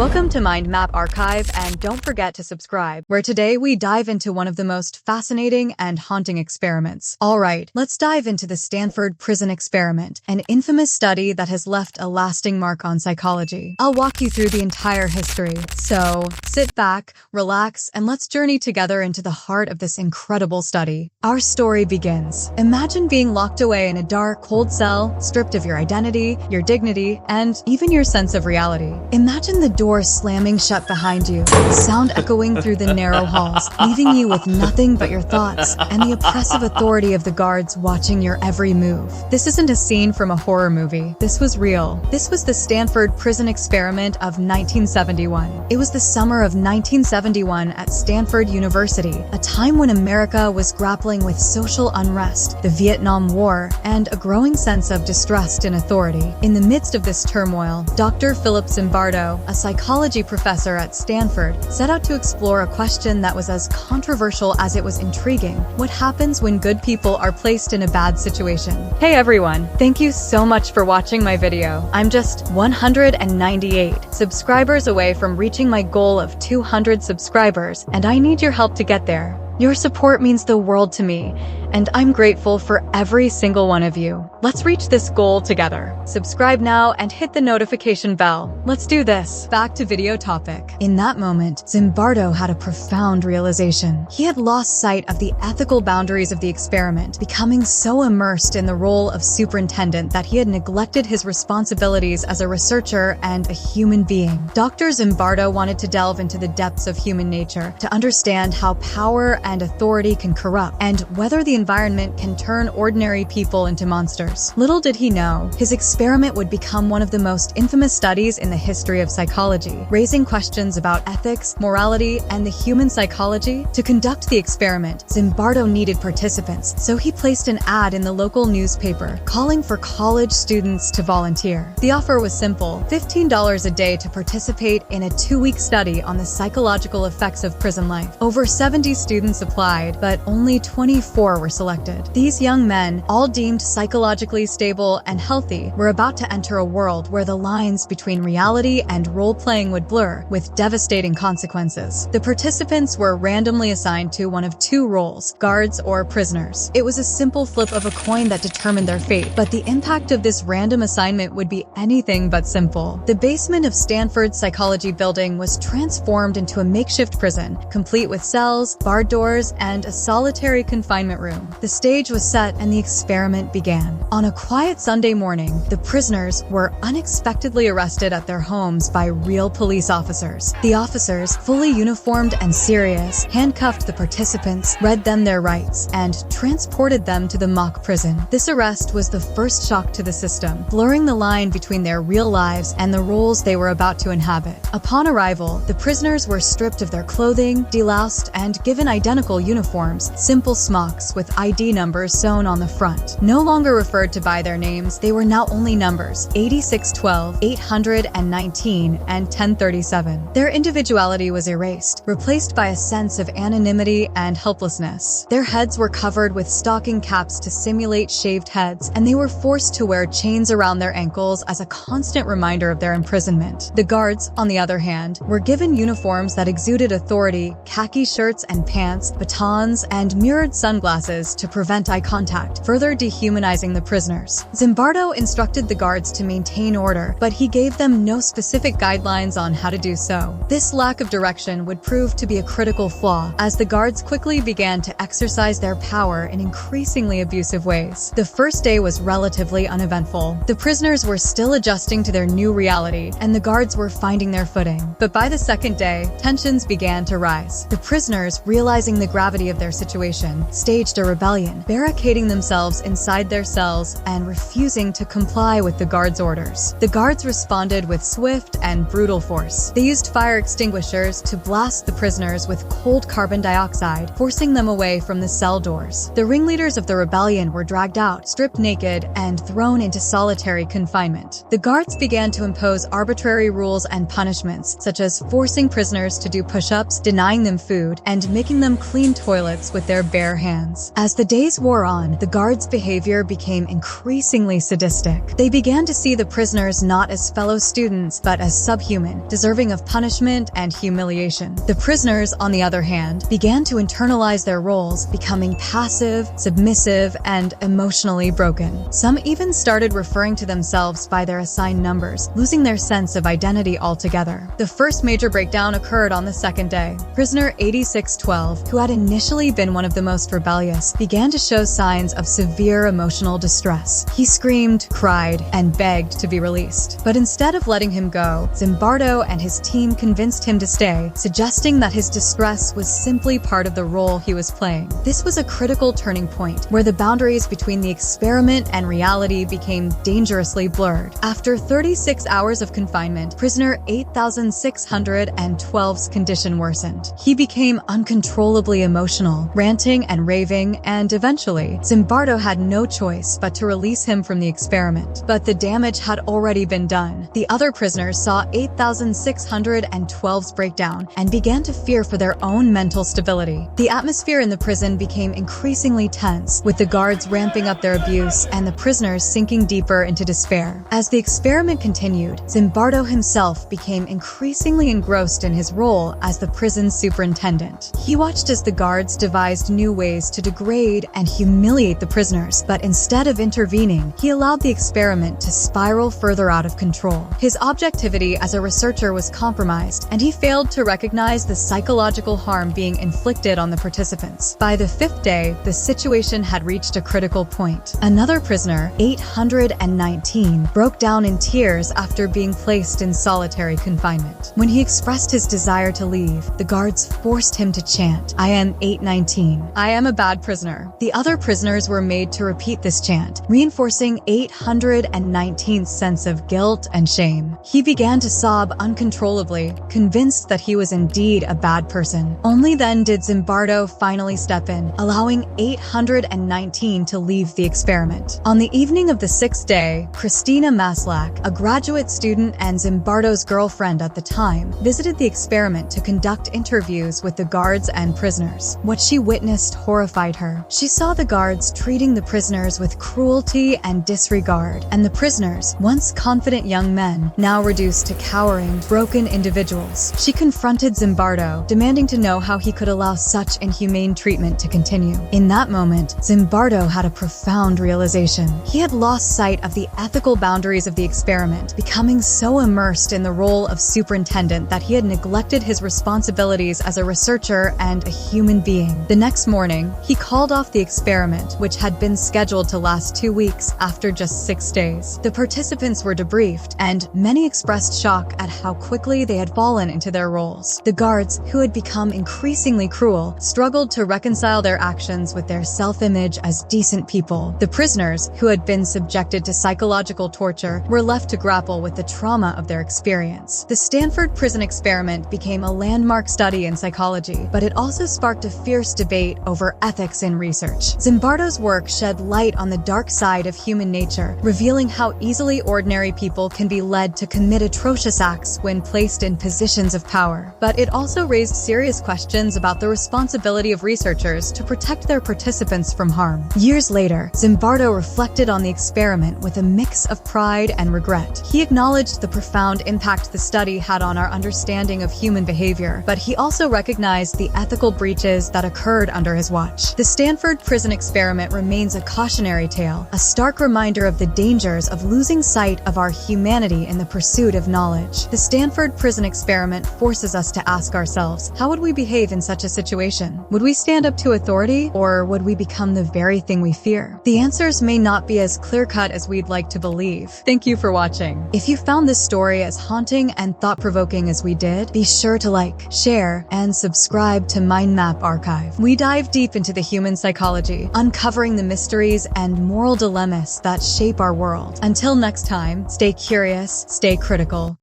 Welcome to Mind Map Archive, and don't forget to subscribe, where today we dive into one of the most fascinating and haunting experiments. Alright, let's dive into the Stanford Prison Experiment, an infamous study that has left a lasting mark on psychology. I'll walk you through the entire history, so sit back, relax, and let's journey together into the heart of this incredible study. Our story begins. Imagine being locked away in a dark, cold cell, stripped of your identity, your dignity, and even your sense of reality. Imagine the door slamming shut behind you, sound echoing through the narrow halls, leaving you with nothing but your thoughts and the oppressive authority of the guards watching your every move. This isn't a scene from a horror movie. This was real. This was the Stanford Prison Experiment of 1971. It was the summer of 1971 at Stanford University, a time when America was grappling with social unrest, the Vietnam War, and a growing sense of distrust in authority. In the midst of this turmoil, Dr. Philip Zimbardo, a psychology professor at Stanford, set out to explore a question that was as controversial as it was intriguing. What happens when good people are placed in a bad situation? Hey everyone, thank you so much for watching my video. I'm just 198 subscribers away from reaching my goal of 200 subscribers, and I need your help to get there. Your support means the world to me, and I'm grateful for every single one of you. Let's reach this goal together. Subscribe now and hit the notification bell. Let's do this. Back to video topic. In that moment, Zimbardo had a profound realization. He had lost sight of the ethical boundaries of the experiment, becoming so immersed in the role of superintendent that he had neglected his responsibilities as a researcher and a human being. Dr. Zimbardo wanted to delve into the depths of human nature, to understand how power and authority can corrupt, and whether the environment can turn ordinary people into monsters. Little did he know, his experiment would become one of the most infamous studies in the history of psychology, raising questions about ethics, morality, and the human psychology. To conduct the experiment, Zimbardo needed participants, so he placed an ad in the local newspaper, calling for college students to volunteer. The offer was simple: $15 a day to participate in a 2-week study on the psychological effects of prison life. Over 70 students applied, but only 24 were selected. These young men, all deemed psychologically stable and healthy, were about to enter a world where the lines between reality and role-playing would blur, with devastating consequences. The participants were randomly assigned to one of two roles: guards or prisoners. It was a simple flip of a coin that determined their fate, but the impact of this random assignment would be anything but simple. The basement of Stanford's psychology building was transformed into a makeshift prison, complete with cells, barred doors, and a solitary confinement room. The stage was set and the experiment began. On a quiet Sunday morning, the prisoners were unexpectedly arrested at their homes by real police officers. The officers, fully uniformed and serious, handcuffed the participants, read them their rights, and transported them to the mock prison. This arrest was the first shock to the system, blurring the line between their real lives and the roles they were about to inhabit. Upon arrival, the prisoners were stripped of their clothing, deloused, and given identical uniforms, simple smocks with ID numbers sewn on the front. No longer referred to by their names, they were now only numbers: 8612, 819, and 1037. Their individuality was erased, replaced by a sense of anonymity and helplessness. Their heads were covered with stocking caps to simulate shaved heads, and they were forced to wear chains around their ankles as a constant reminder of their imprisonment. The guards, on the other hand, were given uniforms that exuded authority: khaki shirts and pants, batons, and mirrored sunglasses to prevent eye contact, further dehumanizing the prisoners. Zimbardo instructed the guards to maintain order, but he gave them no specific guidelines on how to do so. This lack of direction would prove to be a critical flaw, as the guards quickly began to exercise their power in increasingly abusive ways. The first day was relatively uneventful. The prisoners were still adjusting to their new reality, and the guards were finding their footing. But by the second day, tensions began to rise. The prisoners, realizing the gravity of their situation, staged a rebellion, barricading themselves inside their cells and refusing to comply with the guards' orders. The guards responded with swift and brutal force. They used fire extinguishers to blast the prisoners with cold carbon dioxide, forcing them away from the cell doors. The ringleaders of the rebellion were dragged out, stripped naked, and thrown into solitary confinement. The guards began to impose arbitrary rules and punishments, such as forcing prisoners to do push-ups, denying them food, and making them clean toilets with their bare hands. As the days wore on, the guards' behavior became increasingly sadistic. They began to see the prisoners not as fellow students, but as subhuman, deserving of punishment and humiliation. The prisoners, on the other hand, began to internalize their roles, becoming passive, submissive, and emotionally broken. Some even started referring to themselves by their assigned numbers, losing their sense of identity altogether. The first major breakdown occurred on the second day. Prisoner 8612, who had initially been one of the most rebellious, began to show signs of severe emotional distress. He screamed, cried, and begged to be released. But instead of letting him go, Zimbardo and his team convinced him to stay, suggesting that his distress was simply part of the role he was playing. This was a critical turning point, where the boundaries between the experiment and reality became dangerously blurred. After 36 hours of confinement, prisoner 8612's condition worsened. He became uncontrollably emotional, ranting and raving, and eventually, Zimbardo had no choice but to release him from the experiment. But the damage had already been done. The other prisoners saw 8612's breakdown and began to fear for their own mental stability. The atmosphere in the prison became increasingly tense, with the guards ramping up their abuse and the prisoners sinking deeper into despair. As the experiment continued, Zimbardo himself became increasingly engrossed in his role as the prison superintendent. He watched as the guards devised new ways to degrade and humiliate the prisoners, but instead of intervening, he allowed the experiment to spiral further out of control. His objectivity as a researcher was compromised, and he failed to recognize the psychological harm being inflicted on the participants. By the fifth day, the situation had reached a critical point. Another prisoner, 819, broke down in tears after being placed in solitary confinement. When he expressed his desire to leave, the guards forced him to chant, "I am 819. I am a bad prisoner." The other prisoners were made to repeat this chant, reinforcing 819's sense of guilt and shame. He began to sob uncontrollably, convinced that he was indeed a bad person. Only then did Zimbardo finally step in, allowing 819 to leave the experiment. On the evening of the sixth day, Christina Maslach, a graduate student and Zimbardo's girlfriend at the time, visited the experiment to conduct interviews with the guards and prisoners. What she witnessed horrified her. She saw the guards treating the prisoners with cruelty and disregard, and the prisoners, once confident young men, now reduced to cowering, broken individuals. She confronted Zimbardo, demanding to know how he could allow such inhumane treatment to continue. In that moment, Zimbardo had a profound realization. He had lost sight of the ethical boundaries of the experiment, becoming so immersed in the role of superintendent that he had neglected his responsibilities as a researcher and a human being. The next morning, he called off the experiment, which had been scheduled to last 2 weeks after just 6 days. The participants were debriefed, and many expressed shock at how quickly they had fallen into their roles. The guards, who had become increasingly cruel, struggled to reconcile their actions with their self-image as decent people. The prisoners, who had been subjected to psychological torture, were left to grapple with the trauma of their experience. The Stanford Prison Experiment became a landmark study in psychology, but it also sparked a fierce debate over ethics in research. Zimbardo's work shed light on the dark side of human nature, revealing how easily ordinary people can be led to commit atrocious acts when placed in positions of power. But it also raised serious questions about the responsibility of researchers to protect their participants from harm. Years later, Zimbardo reflected on the experiment with a mix of pride and regret. He acknowledged the profound impact the study had on our understanding of human behavior, but he also recognized the ethical breaches that occurred under his watch. The Stanford Prison Experiment remains a cautionary tale, a stark reminder of the dangers of losing sight of our humanity in the pursuit of knowledge. The Stanford Prison Experiment forces us to ask ourselves, how would we behave in such a situation? Would we stand up to authority, or would we become the very thing we fear? The answers may not be as clear-cut as we'd like to believe. Thank you for watching. If you found this story as haunting and thought-provoking as we did, be sure to like, share, and subscribe to Mind Map Archive. We dive deep into the human psychology, uncovering the mysteries and moral dilemmas that shape our world. Until next time, stay curious, stay critical,